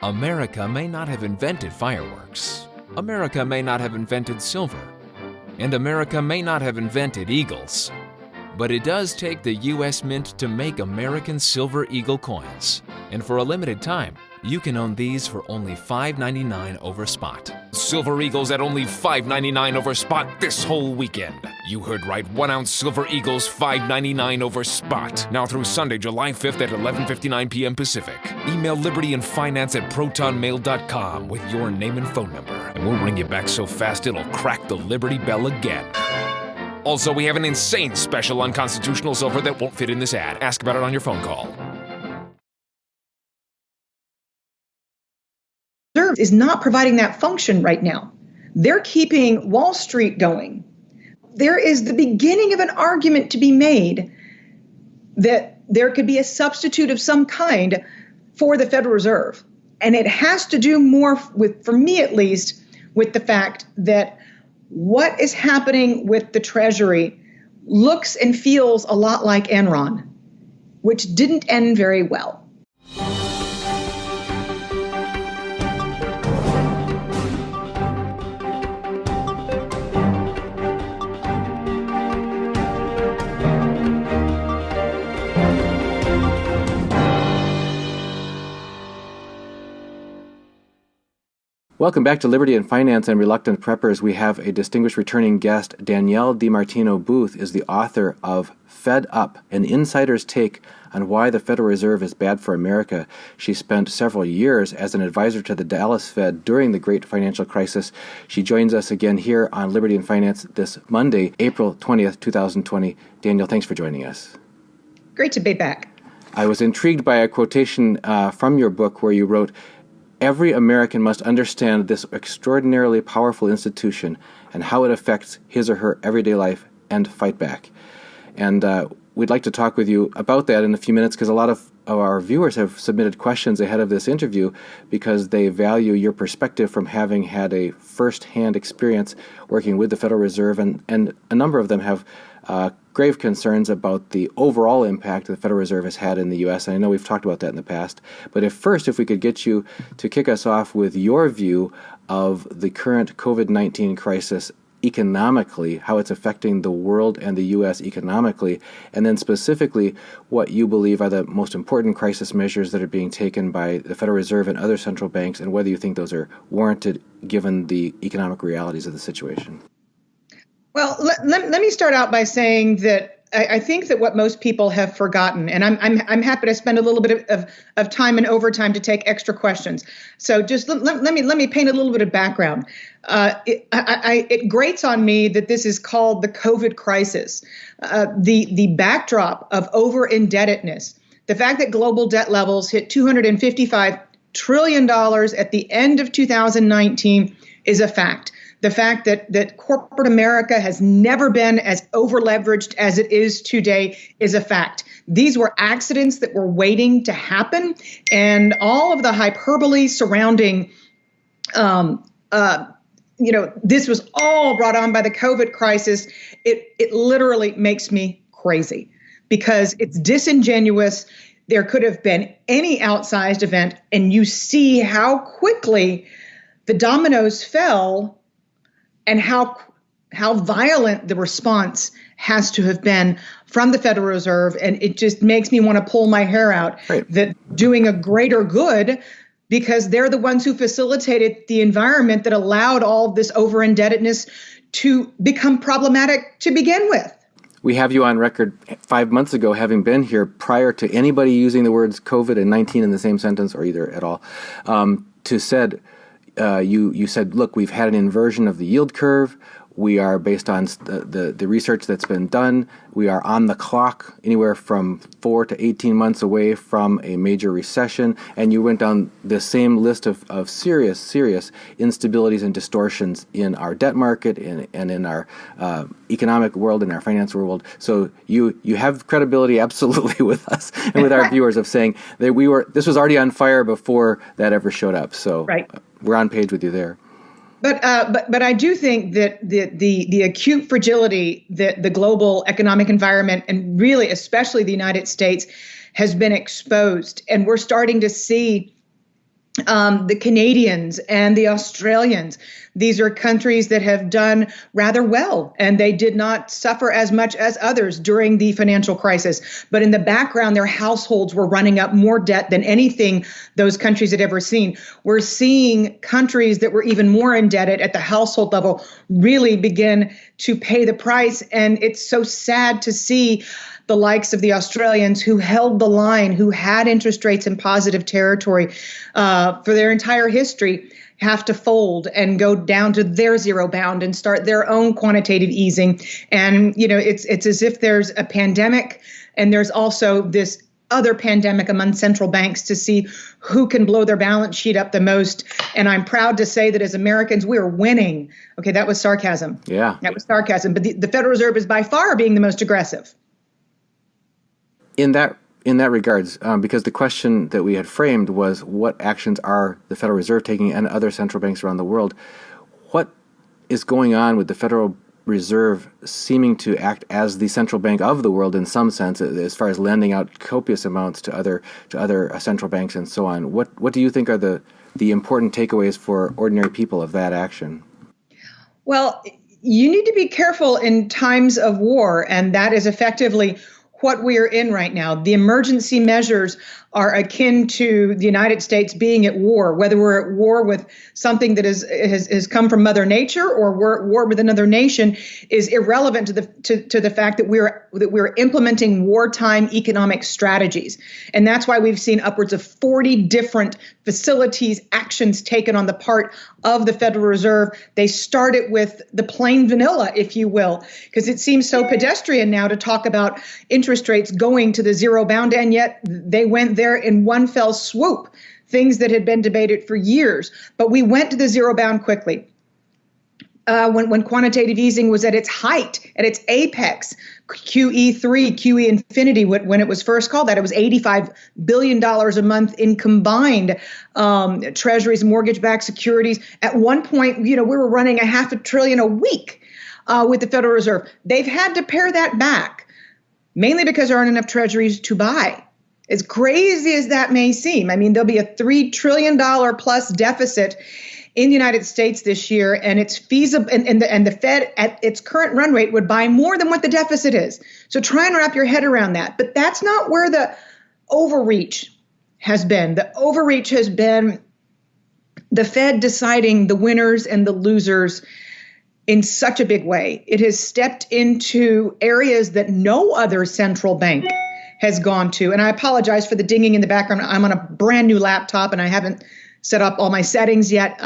America may not have invented fireworks. America may not have invented silver. And America may not have invented eagles. But it does take the U.S. Mint to make American Silver Eagle coins. And for a limited time, you can own these for only $5.99 over spot. Silver Eagles at only $5.99 over spot this whole weekend. You heard right, 1 ounce Silver Eagles $5.99 over spot. Now through Sunday, July 5th at 11:59 p.m. Pacific. Email libertyandfinance@protonmail.com with your name and phone number. And we'll ring you back so fast it'll crack the Liberty Bell again. Also, we have an insane special on constitutional silver that won't fit in this ad. Ask about it on your phone call. Reserve is not providing that function right now. They're keeping Wall Street going. There is the beginning of an argument to be made that there could be a substitute of some kind for the Federal Reserve. And it has to do more with, for me at least, with the fact that what is happening with the Treasury looks and feels a lot like Enron, which didn't end very well. Welcome back to Liberty and Finance and Reluctant Preppers. We have a distinguished returning guest. Danielle DiMartino Booth is the author of Fed Up, an insider's take on why the Federal Reserve is bad for America. She spent several years as an advisor to the Dallas Fed during the Great Financial Crisis. She joins us again here on Liberty and Finance this Monday, April 20th, 2020. Danielle, thanks for joining us. Great to be back. I was intrigued by a quotation from your book where you wrote, "Every American must understand this extraordinarily powerful institution and how it affects his or her everyday life and fight back." And we'd like to talk with you about that in a few minutes because a lot of our viewers have submitted questions ahead of this interview because they value your perspective from having had a first-hand experience working with the Federal Reserve, and a number of them have grave concerns about the overall impact the Federal Reserve has had in the U.S., and I know we've talked about that in the past. But if we could get you to kick us off with your view of the current COVID-19 crisis economically, how it's affecting the world and the U.S. economically, and then specifically what you believe are the most important crisis measures that are being taken by the Federal Reserve and other central banks, and whether you think those are warranted given the economic realities of the situation. Well, let me start out by saying that I think that what most people have forgotten, and I'm happy to spend a little bit of time and overtime to take extra questions. So just let me paint a little bit of background. It grates on me that this is called the COVID crisis. The backdrop of over-indebtedness, the fact that global debt levels hit $255 trillion at the end of 2019 is a fact. The fact that corporate America has never been as over-leveraged as it is today is a fact. These were accidents that were waiting to happen, and all of the hyperbole surrounding, this was all brought on by the COVID crisis. It literally makes me crazy because it's disingenuous. There could have been any outsized event, and you see how quickly the dominoes fell and how violent the response has to have been from the Federal Reserve. And it just makes me want to pull my hair out that doing a greater good because they're the ones who facilitated the environment that allowed all this over-indebtedness to become problematic to begin with. We have you on record 5 months ago having been here prior to anybody using the words COVID and 19 in the same sentence or either at all, you said, look, we've had an inversion of the yield curve. We are, based on the research that's been done, we are on the clock anywhere from 4 to 18 months away from a major recession. And you went down the same list of serious instabilities and distortions in our debt market and in our economic world, in our financial world. So you have credibility absolutely with us and with our viewers of saying that this was already on fire before that ever showed up. So we're on page with you there. But I do think that the acute fragility that the global economic environment and really especially the United States has been exposed, and we're starting to see the Canadians and the Australians. These are countries that have done rather well, and they did not suffer as much as others during the financial crisis. But in the background, their households were running up more debt than anything those countries had ever seen. We're seeing countries that were even more indebted at the household level really begin to pay the price. And it's so sad to see the likes of the Australians who held the line, who had interest rates in positive territory for their entire history, have to fold and go down to their zero bound and start their own quantitative easing. And, it's as if there's a pandemic and there's also this other pandemic among central banks to see who can blow their balance sheet up the most. And I'm proud to say that as Americans, we are winning. Okay, that was sarcasm. Yeah. That was sarcasm. But the Federal Reserve is by far being the most aggressive. In that regards, because the question that we had framed was what actions are the Federal Reserve taking and other central banks around the world, what is going on with the Federal Reserve seeming to act as the central bank of the world in some sense, as far as lending out copious amounts to other central banks and so on? What do you think are the important takeaways for ordinary people of that action? Well, you need to be careful in times of war, and that is effectively what we are in right now. The emergency measures are akin to the United States being at war, whether we're at war with something that has come from Mother Nature or we're at war with another nation is irrelevant to the fact that we're implementing wartime economic strategies. And that's why we've seen upwards of 40 different facilities, actions taken on the part of the Federal Reserve. They started with the plain vanilla, if you will, because it seems so pedestrian now to talk about interest rates going to the zero bound, and yet they went there in one fell swoop, things that had been debated for years. But we went to the zero bound quickly. When quantitative easing was at its height, at its apex, QE3, QE infinity, when it was first called that, it was $85 billion a month in combined treasuries, mortgage-backed securities. At one point, we were running $500 billion a week with the Federal Reserve. They've had to pare that back, mainly because there aren't enough treasuries to buy. As crazy as that may seem, there'll be a $3 trillion plus deficit in the United States this year, and it's feasible, and the Fed at its current run rate would buy more than what the deficit is. So try and wrap your head around that. But that's not where the overreach has been. The overreach has been the Fed deciding the winners and the losers in such a big way. It has stepped into areas that no other central bank has gone to. And I apologize for the dinging in the background. I'm on a brand new laptop and I haven't set up all my settings yet.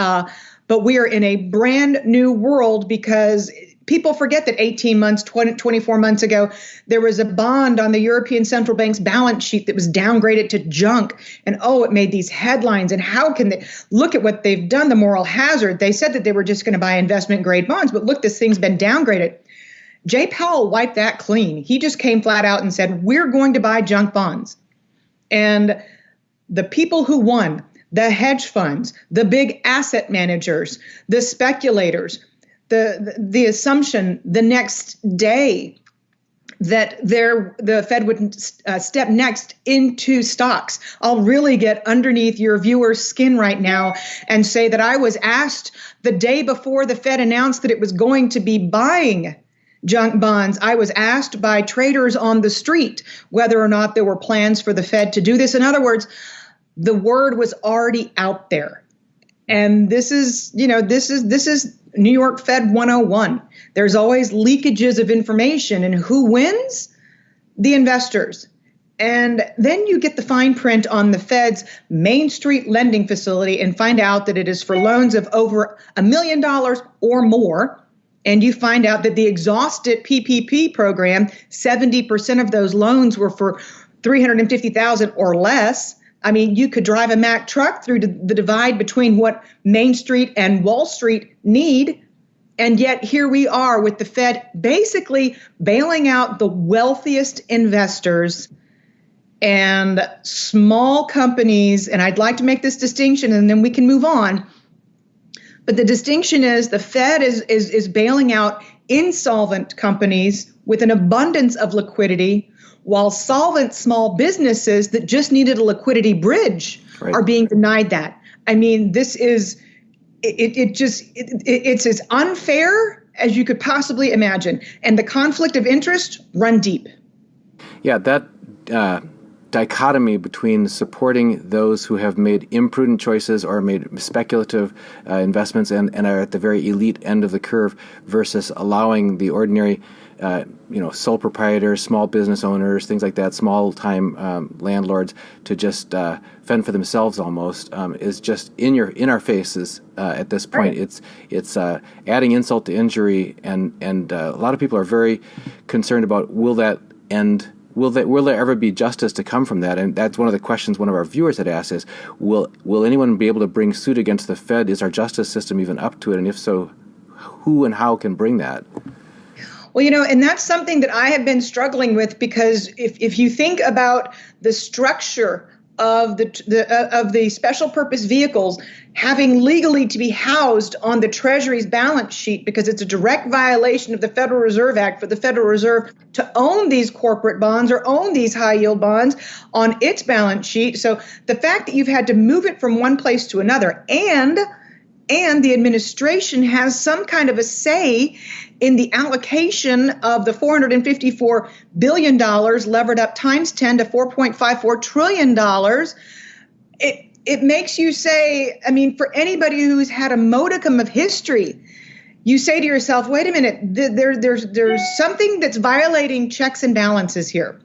But we are in a brand new world because people forget that 18 months, 24 months ago, there was a bond on the European Central Bank's balance sheet that was downgraded to junk. And it made these headlines. And how can they look at what they've done, the moral hazard? They said that they were just going to buy investment grade bonds. But look, this thing's been downgraded. Jay Powell wiped that clean. He just came flat out and said, we're going to buy junk bonds. And the people who won, the hedge funds, the big asset managers, the speculators, the assumption the next day that the Fed would step next into stocks. I'll really get underneath your viewer's skin right now and say that I was asked the day before the Fed announced that it was going to be buying junk bonds. I was asked by traders on the street whether or not there were plans for the Fed to do this. In other words, the word was already out there. And this is New York Fed 101. There's always leakages of information, and who wins? The investors. And then you get the fine print on the Fed's Main Street lending facility and find out that it is for loans of over $1 million or more. And you find out that the exhausted PPP program, 70% of those loans were for $350,000 or less. You could drive a Mack truck through the divide between what Main Street and Wall Street need. And yet here we are with the Fed basically bailing out the wealthiest investors and small companies. And I'd like to make this distinction and then we can move on. But the distinction is the Fed is bailing out insolvent companies with an abundance of liquidity, while solvent small businesses that just needed a liquidity bridge are being denied that. I mean, this is, it's as unfair as you could possibly imagine. And the conflict of interest run deep. Yeah, that dichotomy between supporting those who have made imprudent choices or made speculative investments and are at the very elite end of the curve versus allowing the ordinary sole proprietors, small business owners, things like that, small-time landlords to just fend for themselves almost is just in our faces at this point. Right. It's adding insult to injury, and a lot of people are very concerned about will that end. Will there ever be justice to come from that? And that's one of the questions one of our viewers had asked is, will anyone be able to bring suit against the Fed? Is our justice system even up to it? And if so, who and how can bring that? Well, and that's something that I have been struggling with, because if you think about the structure of the special purpose vehicles having legally to be housed on the Treasury's balance sheet, because it's a direct violation of the Federal Reserve Act for the Federal Reserve to own these corporate bonds or own these high yield bonds on its balance sheet. So the fact that you've had to move it from one place to another, and the administration has some kind of a say in the allocation of the $454 billion levered up times 10 to $4.54 trillion, it makes you say, I mean, for anybody who's had a modicum of history, you say to yourself, wait a minute, there's something that's violating checks and balances here.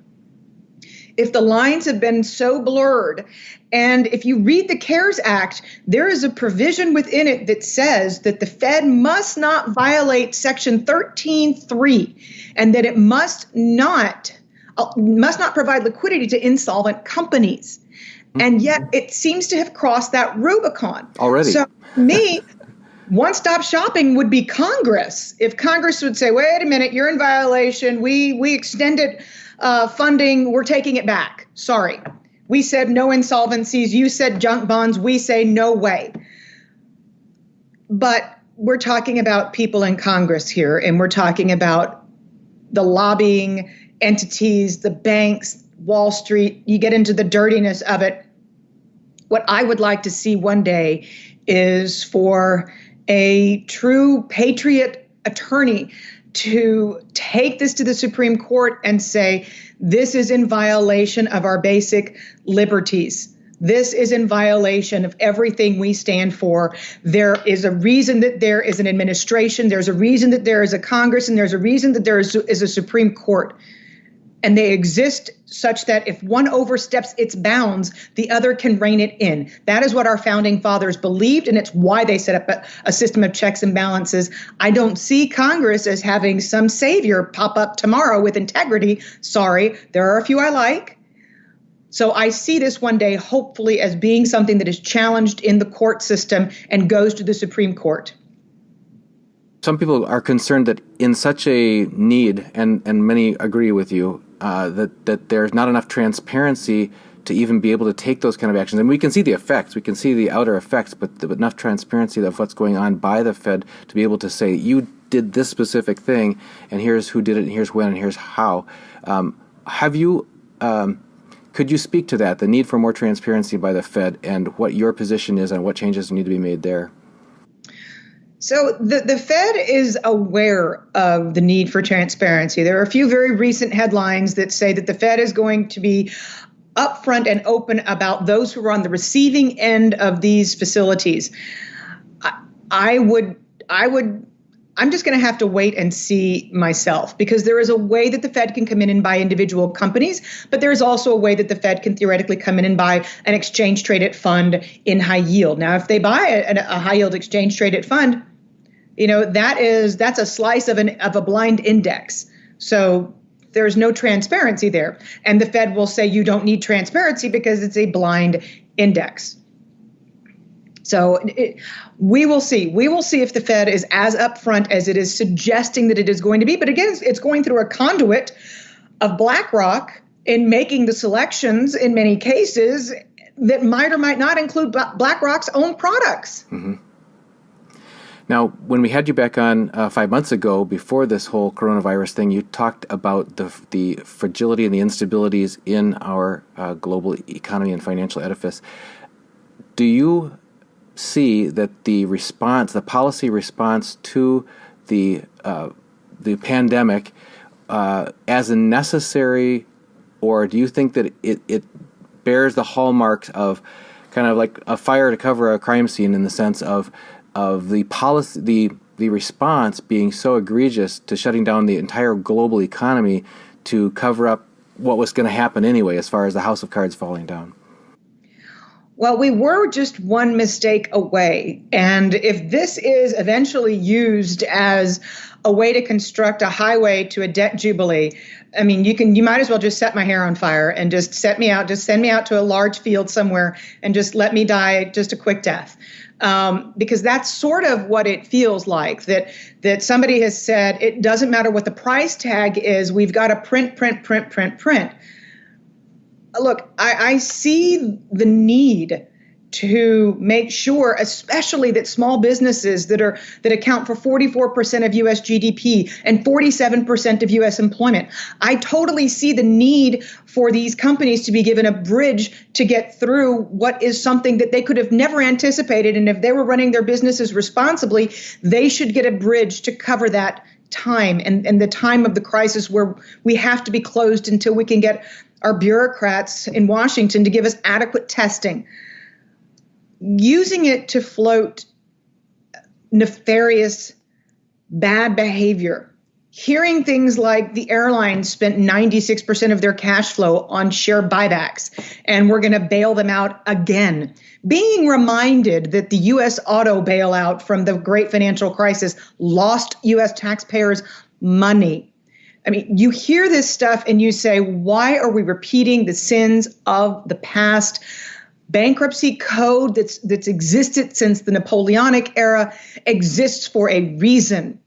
If the lines have been so blurred, and if you read the CARES Act, there is a provision within it that says that the Fed must not violate Section 13(3), and that it must not provide liquidity to insolvent companies. And yet it seems to have crossed that Rubicon already. So me, one-stop shopping would be Congress. If Congress would say, wait a minute, you're in violation, we extended funding, we're taking it back. Sorry. We said no insolvencies. You said junk bonds. We say no way. But we're talking about people in Congress here, and we're talking about the lobbying entities, the banks, Wall Street. You get into the dirtiness of it. What I would like to see one day is for a true patriot attorney to take this to the Supreme Court and say, this is in violation of our basic liberties. This is in violation of everything we stand for. There is a reason that there is an administration. There's a reason that there is a Congress, and there's a reason that there is a Supreme Court. And they exist such that if one oversteps its bounds, the other can rein it in. That is what our founding fathers believed, and it's why they set up a system of checks and balances. I don't see Congress as having some savior pop up tomorrow with integrity. Sorry, there are a few I like. So I see this one day, hopefully, as being something that is challenged in the court system and goes to the Supreme Court. Some people are concerned that in such a need, and many agree with you, that there's not enough transparency to even be able to take those kind of actions. And we can see the effects, we can see the outer effects, but enough transparency of what's going on by the Fed to be able to say, you did this specific thing, and here's who did it, and here's when, and here's how. Could you speak to that, the need for more transparency by the Fed, and what your position is and what changes need to be made there? So the Fed is aware of the need for transparency. There are a few very recent headlines that say that the Fed is going to be upfront and open about those who are on the receiving end of these facilities. I'm just going to have to wait and see myself, because there is a way that the Fed can come in and buy individual companies, but there is also a way that the Fed can theoretically come in and buy an exchange traded fund in high yield. Now, if they buy a high yield exchange traded fund, that's a slice of a blind index. So there's no transparency there. And the Fed will say you don't need transparency because it's a blind index. So we will see. We will see if the Fed is as upfront as it is suggesting that it is going to be. But again, it's going through a conduit of BlackRock in making the selections in many cases that might or might not include BlackRock's own products. Mm-hmm. Now, when we had you back on 5 months ago, before this whole coronavirus thing, you talked about the fragility and the instabilities in our global economy and financial edifice. Do you see that the policy response to the pandemic as a necessary, or do you think that it bears the hallmarks of kind of like a fire to cover a crime scene, in the sense of the policy, the response being so egregious to shutting down the entire global economy to cover up what was going to happen anyway, as far as the house of cards falling down? Well, we were just one mistake away. And if this is eventually used as a way to construct a highway to a debt jubilee, I mean, you might as well just set my hair on fire and just send me out to a large field somewhere and just let me die just a quick death. Because that's sort of what it feels like, that somebody has said, it doesn't matter what the price tag is, we've got to print. Look, I see the need to make sure, especially that small businesses that account for 44% of U.S. GDP and 47% of U.S. employment, I totally see the need for these companies to be given a bridge to get through what is something that they could have never anticipated. And if they were running their businesses responsibly, they should get a bridge to cover that time and the time of the crisis where we have to be closed until we can get our bureaucrats in Washington to give us adequate testing. Using it to float nefarious, bad behavior. Hearing things like the airlines spent 96% of their cash flow on share buybacks, and we're going to bail them out again. Being reminded that the U.S. auto bailout from the great financial crisis lost U.S. taxpayers money. I mean, you hear this stuff and you say, why are we repeating the sins of the past? Bankruptcy code that's existed since the Napoleonic era exists for a reason.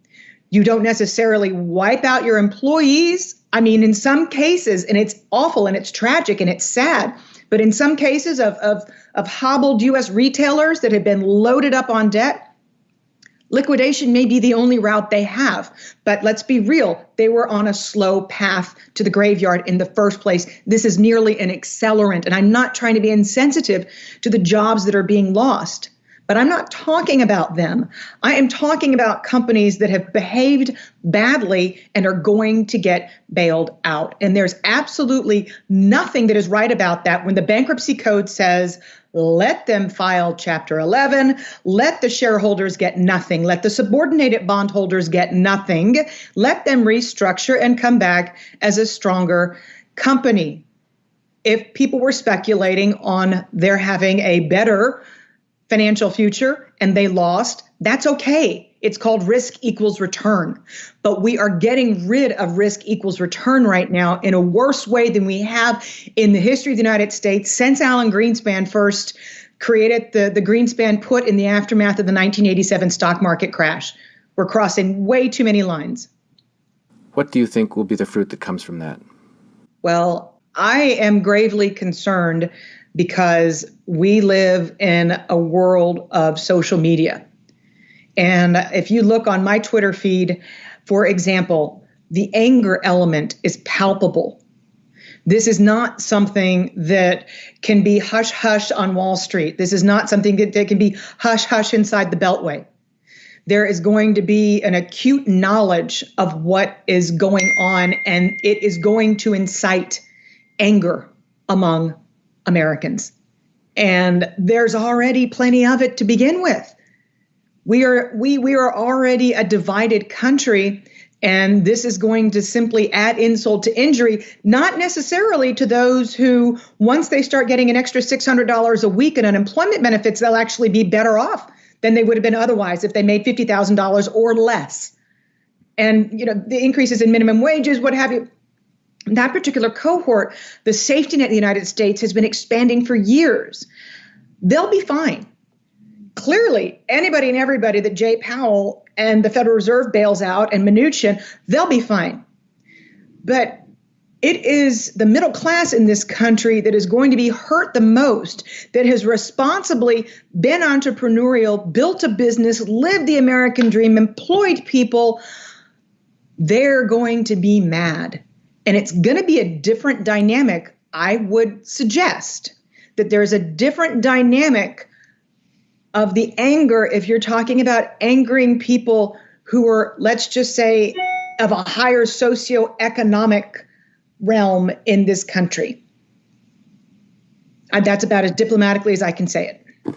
You don't necessarily wipe out your employees. I mean, in some cases, and it's awful and it's tragic and it's sad, but in some cases of hobbled U.S. retailers that have been loaded up on debt, liquidation may be the only route they have. But let's be real, they were on a slow path to the graveyard in the first place. This is nearly an accelerant. And I'm not trying to be insensitive to the jobs that are being lost. But I'm not talking about them. I am talking about companies that have behaved badly and are going to get bailed out. And there's absolutely nothing that is right about that when the bankruptcy code says, let them file Chapter 11, let the shareholders get nothing, let the subordinated bondholders get nothing, let them restructure and come back as a stronger company. If people were speculating on their having a better financial future and they lost, that's okay. It's called risk equals return. But we are getting rid of risk equals return right now in a worse way than we have in the history of the United States since Alan Greenspan first created the Greenspan put in the aftermath of the 1987 stock market crash. We're crossing way too many lines. What do you think will be the fruit that comes from that? Well, I am gravely concerned because we live in a world of social media. And if you look on my Twitter feed, for example, the anger element is palpable. This is not something that can be hush-hush on Wall Street. This is not something that can be hush-hush inside the Beltway. There is going to be an acute knowledge of what is going on, and it is going to incite anger among Americans. And there's already plenty of it to begin with. We are already a divided country, and this is going to simply add insult to injury, not necessarily to those who, once they start getting an extra $600 a week in unemployment benefits, they'll actually be better off than they would have been otherwise if they made $50,000 or less. And, the increases in minimum wages, what have you. That particular cohort, the safety net in the United States has been expanding for years. They'll be fine. Clearly, anybody and everybody that Jay Powell and the Federal Reserve bails out and Mnuchin, they'll be fine. But it is the middle class in this country that is going to be hurt the most, that has responsibly been entrepreneurial, built a business, lived the American dream, employed people. They're going to be mad. And it's going to be a different dynamic. I would suggest that there's a different dynamic of the anger, if you're talking about angering people who are, let's just say, of a higher socioeconomic realm in this country. That's about as diplomatically as I can say it.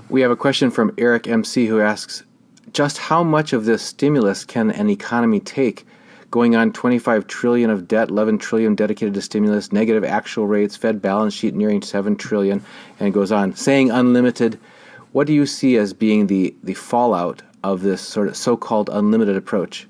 We have a question from Eric MC who asks, just how much of this stimulus can an economy take? Going on 25 trillion of debt, 11 trillion dedicated to stimulus, negative actual rates, Fed balance sheet nearing 7 trillion, and it goes on. Saying unlimited, what do you see as being the fallout of this sort of so-called unlimited approach?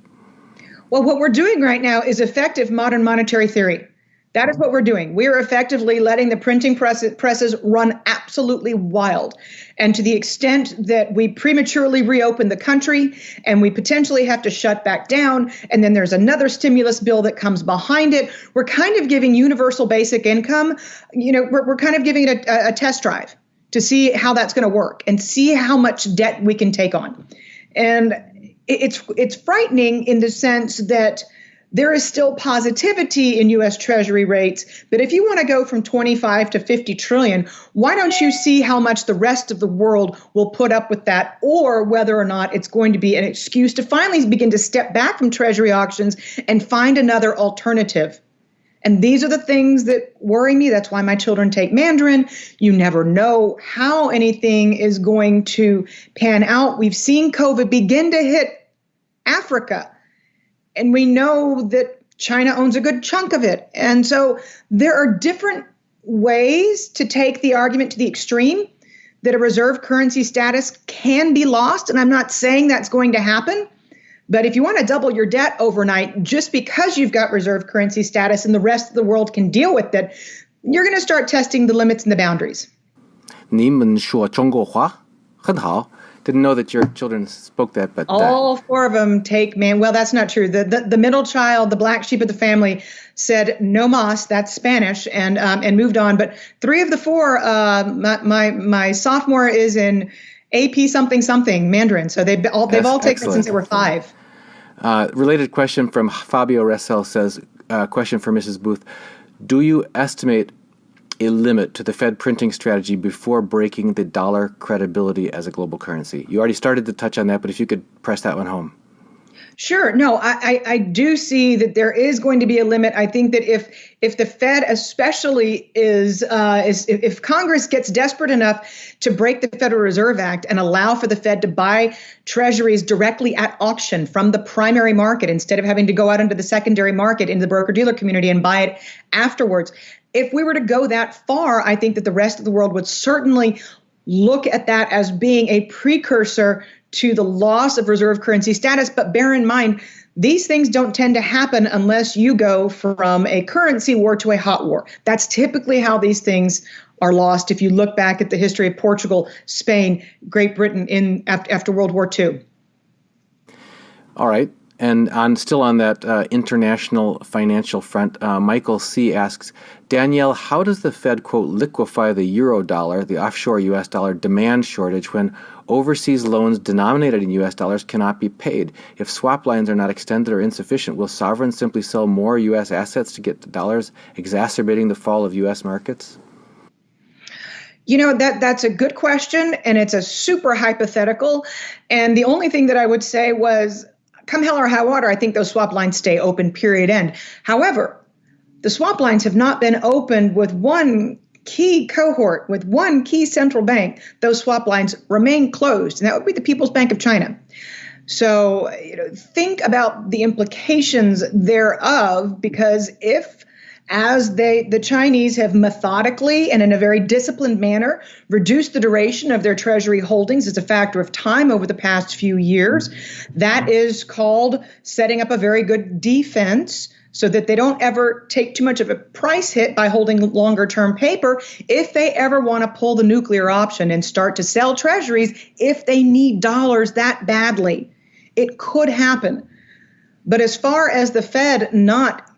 Well, what we're doing right now is effective modern monetary theory. That is what we're doing. We're effectively letting the printing presses run absolutely wild. And to the extent that we prematurely reopen the country and we potentially have to shut back down, and then there's another stimulus bill that comes behind it, we're kind of giving universal basic income, we're kind of giving it a test drive to see how that's going to work and see how much debt we can take on. And it's frightening in the sense that there is still positivity in U.S. Treasury rates, but if you want to go from 25 to 50 trillion, why don't you see how much the rest of the world will put up with that, or whether or not it's going to be an excuse to finally begin to step back from Treasury auctions and find another alternative. And these are the things that worry me. That's why my children take Mandarin. You never know how anything is going to pan out. We've seen COVID begin to hit Africa. And we know that China owns a good chunk of it. And so there are different ways to take the argument to the extreme that a reserve currency status can be lost. And I'm not saying that's going to happen. But if you want to double your debt overnight, just because you've got reserve currency status and the rest of the world can deal with it, you're going to start testing the limits and the boundaries. 你们说中国话很好. Didn't know that your children spoke that, but all four of them take Well, that's not true. The middle child, the black sheep of the family, said no mas, that's Spanish, and moved on. But three of the four, my sophomore is in AP something Mandarin. So they've all taken it since they were 5. Related question from Fabio Ressel says, question for Mrs. Booth: do you estimate a limit to the Fed printing strategy before breaking the dollar credibility as a global currency? You already started to touch on that, but if you could press that one home. Sure. No, I do see that there is going to be a limit. I think that if the Fed especially if Congress gets desperate enough to break the Federal Reserve Act and allow for the Fed to buy treasuries directly at auction from the primary market instead of having to go out into the secondary market in the broker-dealer community and buy it afterwards, if we were to go that far, I think that the rest of the world would certainly look at that as being a precursor to the loss of reserve currency status. But bear in mind, these things don't tend to happen unless you go from a currency war to a hot war. That's typically how these things are lost. If you look back at the history of Portugal, Spain, Great Britain after World War II. All right. And still on that international financial front, Michael C. asks, Danielle, how does the Fed, quote, liquefy the euro dollar, the offshore U.S. dollar demand shortage, when overseas loans denominated in U.S. dollars cannot be paid? If swap lines are not extended or insufficient, will sovereigns simply sell more U.S. assets to get the dollars, exacerbating the fall of U.S. markets? That's a good question, and it's a super hypothetical. And the only thing that I would say was, come hell or high water, I think those swap lines stay open, period, end. However, the swap lines have not been opened with one key cohort, with one key central bank. Those swap lines remain closed, and that would be the People's Bank of China. So think about the implications thereof, because as the Chinese have methodically and in a very disciplined manner reduced the duration of their treasury holdings as a factor of time over the past few years, that is called setting up a very good defense so that they don't ever take too much of a price hit by holding longer term paper if they ever want to pull the nuclear option and start to sell treasuries if they need dollars that badly. It could happen. But as far as the Fed not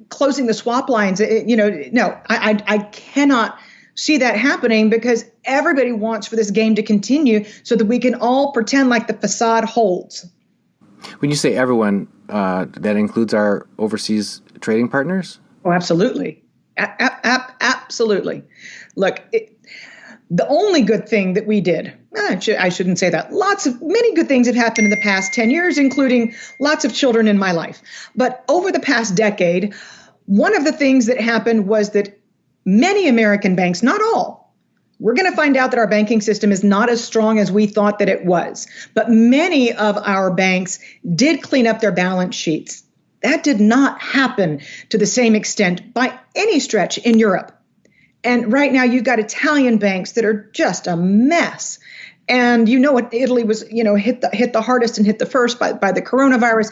closing the swap lines, no, I cannot see that happening, because everybody wants for this game to continue so that we can all pretend like the facade holds. When you say everyone, that includes our overseas trading partners? Oh, absolutely. Absolutely. Look, the only good thing that we did I shouldn't say that. Many good things have happened in the past 10 years, including lots of children in my life. But over the past decade, one of the things that happened was that many American banks, not all, we're going to find out that our banking system is not as strong as we thought that it was. But many of our banks did clean up their balance sheets. That did not happen to the same extent by any stretch in Europe. And right now you've got Italian banks that are just a mess. And you know what, Italy was, hit the hardest and hit the first by the coronavirus.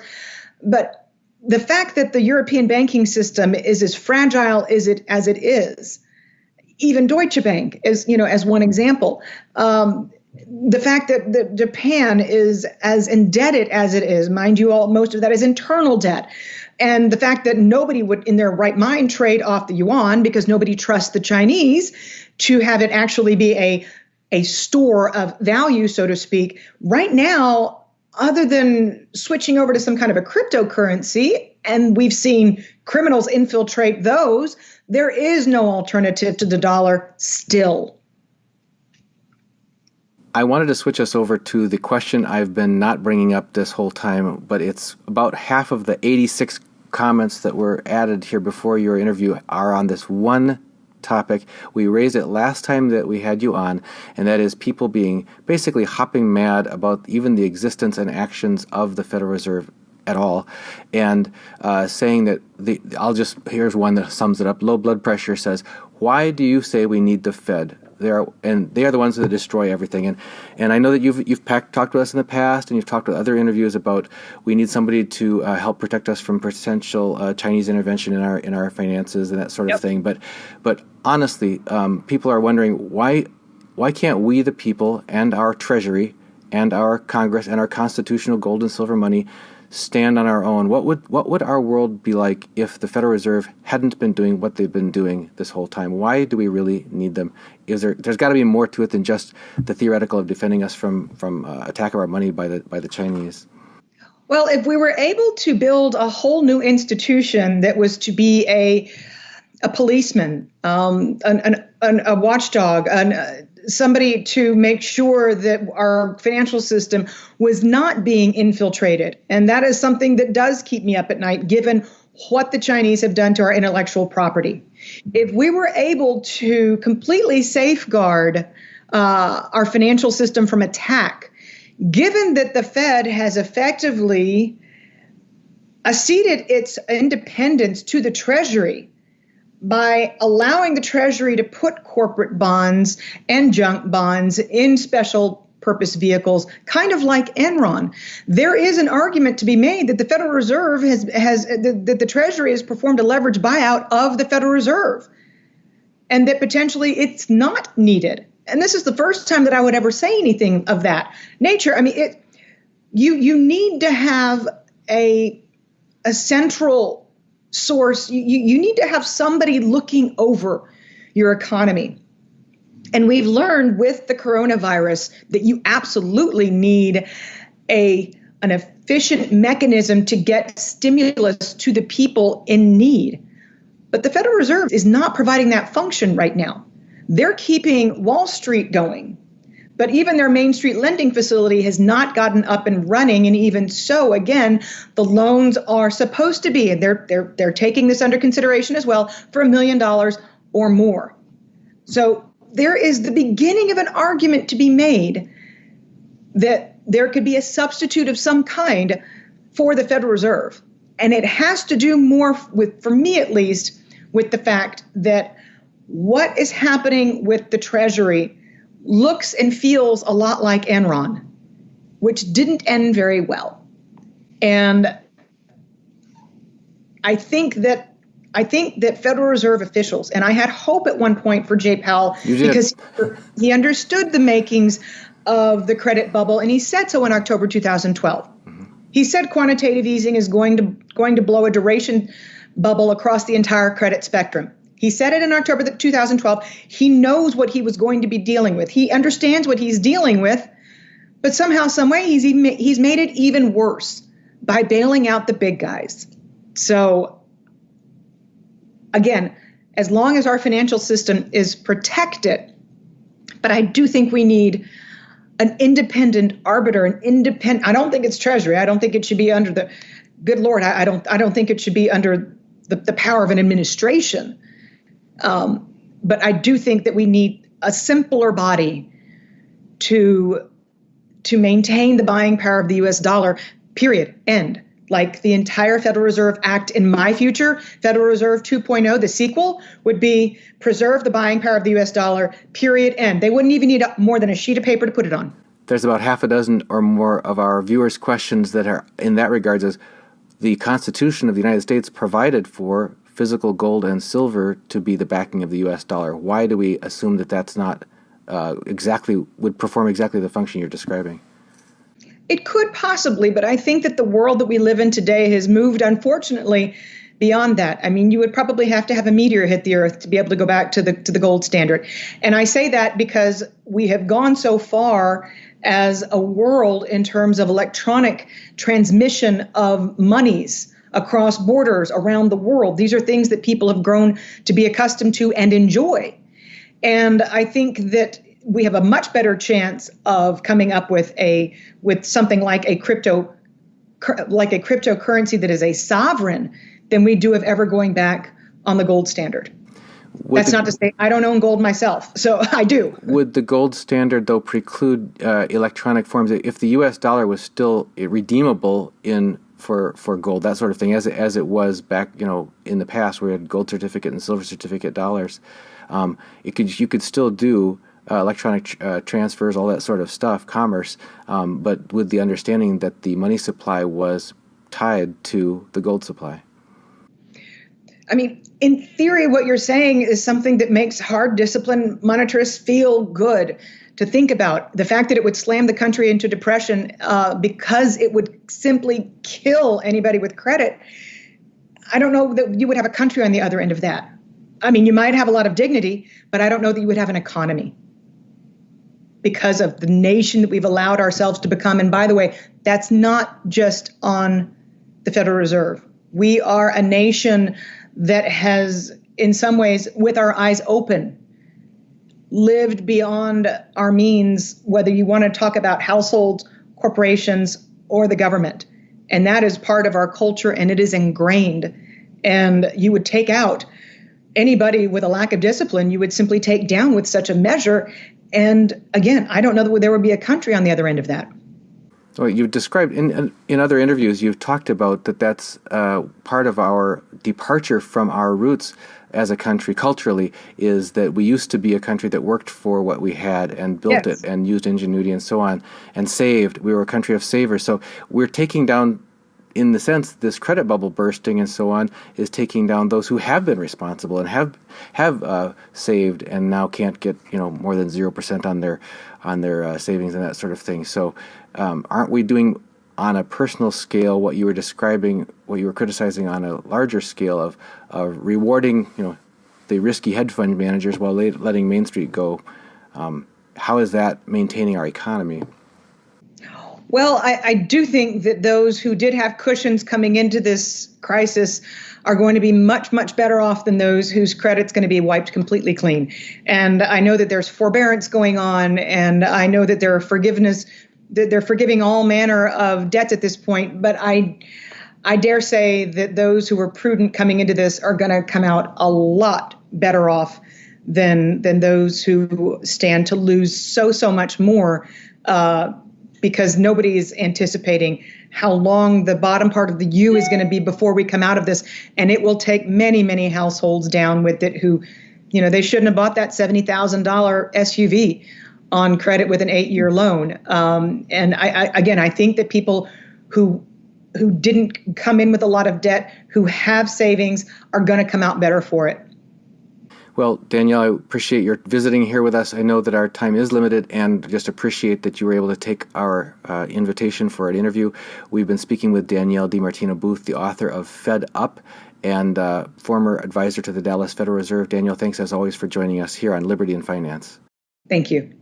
But the fact that the European banking system is as fragile as it is, even Deutsche Bank is, as one example, the fact that Japan is as indebted as it is, mind you, most of that is internal debt. And the fact that nobody would in their right mind trade off the yuan because nobody trusts the Chinese to have it actually be a store of value, so to speak. Right now, other than switching over to some kind of a cryptocurrency, and we've seen criminals infiltrate those, there is no alternative to the dollar still. I wanted to switch us over to the question I've been not bringing up this whole time, but it's about half of the 86 comments that were added here before your interview are on this one topic. We raised it last time that we had you on, and that is people being basically hopping mad about even the existence and actions of the Federal Reserve at all, and saying that here's one that sums it up. Low blood pressure says, "Why do you say we need the Fed? They are the ones that destroy everything." And I know that you've talked to us in the past, and you've talked to other interviews about we need somebody to help protect us from potential Chinese intervention in our finances and that sort of thing. But honestly, people are wondering why can't we, the people, and our Treasury, and our Congress, and our constitutional gold and silver money stand on our own? What would our world be like if the Federal Reserve hadn't been doing what they've been doing this whole time? Why do we really need them? There's got to be more to it than just the theoretical of defending us from attack of our money by the Chinese. Well, if we were able to build a whole new institution that was to be a policeman, a watchdog, somebody to make sure that our financial system was not being infiltrated. And that is something that does keep me up at night, given what the Chinese have done to our intellectual property. If we were able to completely safeguard our financial system from attack, given that the Fed has effectively ceded its independence to the Treasury, by allowing the Treasury to put corporate bonds and junk bonds in special purpose vehicles, kind of like Enron, there is an argument to be made that the Federal Reserve that the Treasury has performed a leverage buyout of the Federal Reserve, and that potentially it's not needed. And this is the first time that I would ever say anything of that nature. I mean, you need to have a central source. You need to have somebody looking over your economy. And we've learned with the coronavirus that you absolutely need an efficient mechanism to get stimulus to the people in need. But the Federal Reserve is not providing that function right now. They're keeping Wall Street going. But even their Main Street lending facility has not gotten up and running. And even so, again, the loans are supposed to be, and they're taking this under consideration as well, for $1 million or more. So there is the beginning of an argument to be made that there could be a substitute of some kind for the Federal Reserve. And it has to do more with, for me at least, with the fact that what is happening with the Treasury looks and feels a lot like Enron, which didn't end very well. And I think that Federal Reserve officials, and I had hope at one point for Jay Powell because he understood the makings of the credit bubble, and he said so in October 2012. Mm-hmm. He said quantitative easing is going to blow a duration bubble across the entire credit spectrum. He said it in October 2012. He knows what he was going to be dealing with. He understands what he's dealing with, but somehow, some way, he's made it even worse by bailing out the big guys. So, again, as long as our financial system is protected, but I do think we need an independent arbiter, I don't think it's Treasury. I don't think it should be under the, good Lord, I don't think it should be under the power of an administration. But I do think that we need a simpler body to maintain the buying power of the US dollar, period, end. Like the entire Federal Reserve Act in my future, Federal Reserve 2.0, the sequel, would be preserve the buying power of the US dollar, period, end. They wouldn't even need more than a sheet of paper to put it on. There's about half a dozen or more of our viewers' questions that are in that regards as the Constitution of the United States provided for physical gold and silver to be the backing of the US dollar. Why do we assume that that's not would perform exactly the function you're describing? It could possibly, but I think that the world that we live in today has moved, unfortunately, beyond that. I mean, you would probably have to have a meteor hit the earth to be able to go back to the gold standard. And I say that because we have gone so far as a world in terms of electronic transmission of monies across borders around the world. These are things that people have grown to be accustomed to and enjoy. And I think that we have a much better chance of coming up with something like a cryptocurrency that is a sovereign than we do of ever going back on the gold standard. That's not to say I don't own gold myself, so I do. Would the gold standard, though, preclude electronic forms? If the U.S. dollar was still redeemable for gold, that sort of thing, as it was back, in the past, where we had gold certificate and silver certificate dollars, you could still do electronic transfers, all that sort of stuff, commerce, but with the understanding that the money supply was tied to the gold supply. I mean, in theory, what you're saying is something that makes hard discipline monetarists feel good to think about. The fact that it would slam the country into depression because it would simply kill anybody with credit. I don't know that you would have a country on the other end of that. I mean, you might have a lot of dignity, but I don't know that you would have an economy because of the nation that we've allowed ourselves to become. And by the way, that's not just on the Federal Reserve. We are a nation that has, in some ways, with our eyes open, lived beyond our means, whether you want to talk about households, corporations, or the government. And that is part of our culture, and it is ingrained. And you would take out anybody with a lack of discipline, you would simply take down with such a measure. And again, I don't know that there would be a country on the other end of that. Well, you've described in other interviews, you've talked about that's part of our departure from our roots as a country culturally, is that we used to be a country that worked for what we had and built it and used ingenuity and so on and saved. We were a country of savers. So we're taking down, in the sense, this credit bubble bursting and so on is taking down those who have been responsible and have saved and now can't get more than 0% on their savings and that sort of thing. So aren't we doing on a personal scale what you were describing, what you were criticizing on a larger scale of rewarding the risky hedge fund managers while letting Main Street go? How is that maintaining our economy? Well, I do think that those who did have cushions coming into this crisis are going to be much, much better off than those whose credit's going to be wiped completely clean. And I know that there's forbearance going on, and I know that there are forgiveness, that they're forgiving all manner of debts at this point. But I dare say that those who were prudent coming into this are going to come out a lot better off than those who stand to lose so much more, because nobody is anticipating how long the bottom part of the U is going to be before we come out of this. And it will take many, many households down with it who, they shouldn't have bought that $70,000 SUV on credit with an 8-year loan. And I think that people who didn't come in with a lot of debt, who have savings, are going to come out better for it. Well, Danielle, I appreciate your visiting here with us. I know that our time is limited, and just appreciate that you were able to take our invitation for an interview. We've been speaking with Danielle DiMartino Booth, the author of Fed Up and former advisor to the Dallas Federal Reserve. Danielle, thanks as always for joining us here on Liberty and Finance. Thank you.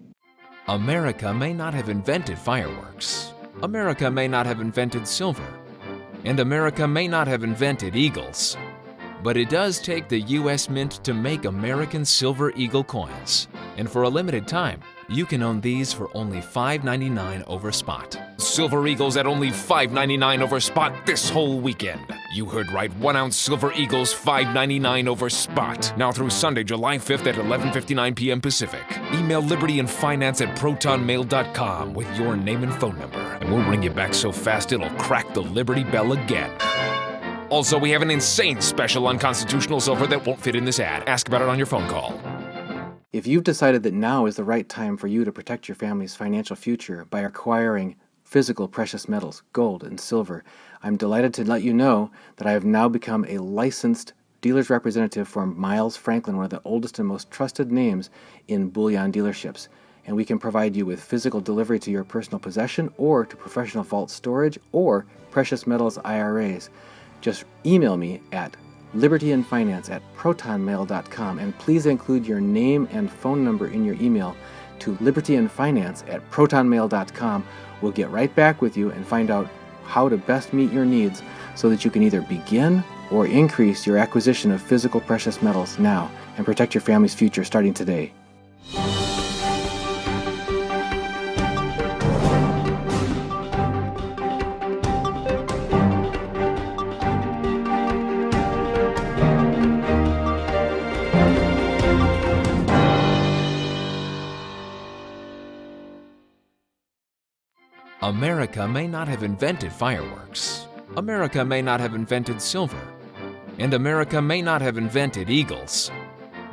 America may not have invented fireworks. America may not have invented silver. And America may not have invented eagles. But it does take the U.S. Mint to make American Silver Eagle coins. And for a limited time, You can own these for only $5.99 over spot. Silver Eagles at only $5.99 over spot this whole weekend. You heard right, 1 ounce Silver Eagles $5.99 over spot. Now through Sunday, July 5th at 11:59 p.m. Pacific. Email libertyandfinance@protonmail.com with your name and phone number, and we'll ring you back so fast it'll crack the Liberty Bell again. Also, we have an insane special on constitutional silver that won't fit in this ad. Ask about it on your phone call. If you've decided that now is the right time for you to protect your family's financial future by acquiring physical precious metals, gold and silver, I'm delighted to let you know that I have now become a licensed dealer's representative for Miles Franklin, one of the oldest and most trusted names in bullion dealerships. And we can provide you with physical delivery to your personal possession or to professional vault storage or precious metals IRAs. Just email me at libertyandfinance@protonmail.com, and please include your name and phone number in your email to libertyandfinance@protonmail.com. We'll get right back with you and find out how to best meet your needs so that you can either begin or increase your acquisition of physical precious metals now and protect your family's future starting today. America may not have invented fireworks. America may not have invented silver. And America may not have invented eagles.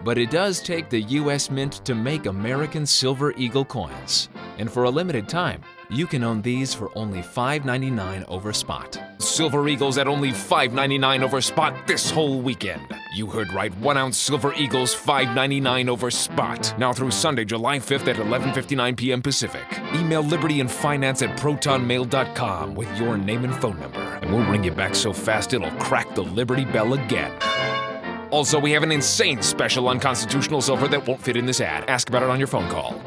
But it does take the U.S. Mint to make American Silver Eagle coins. And for a limited time, you can own these for only $5.99 over spot. Silver Eagles at only $5.99 over spot this whole weekend. You heard right, 1 ounce Silver Eagles $5.99 over spot. Now through Sunday, July 5th at 11:59 p.m. Pacific. Email libertyandfinance@protonmail.com with your name and phone number, and we'll ring you back so fast it'll crack the Liberty Bell again. Also, we have an insane special on constitutional silver that won't fit in this ad. Ask about it on your phone call.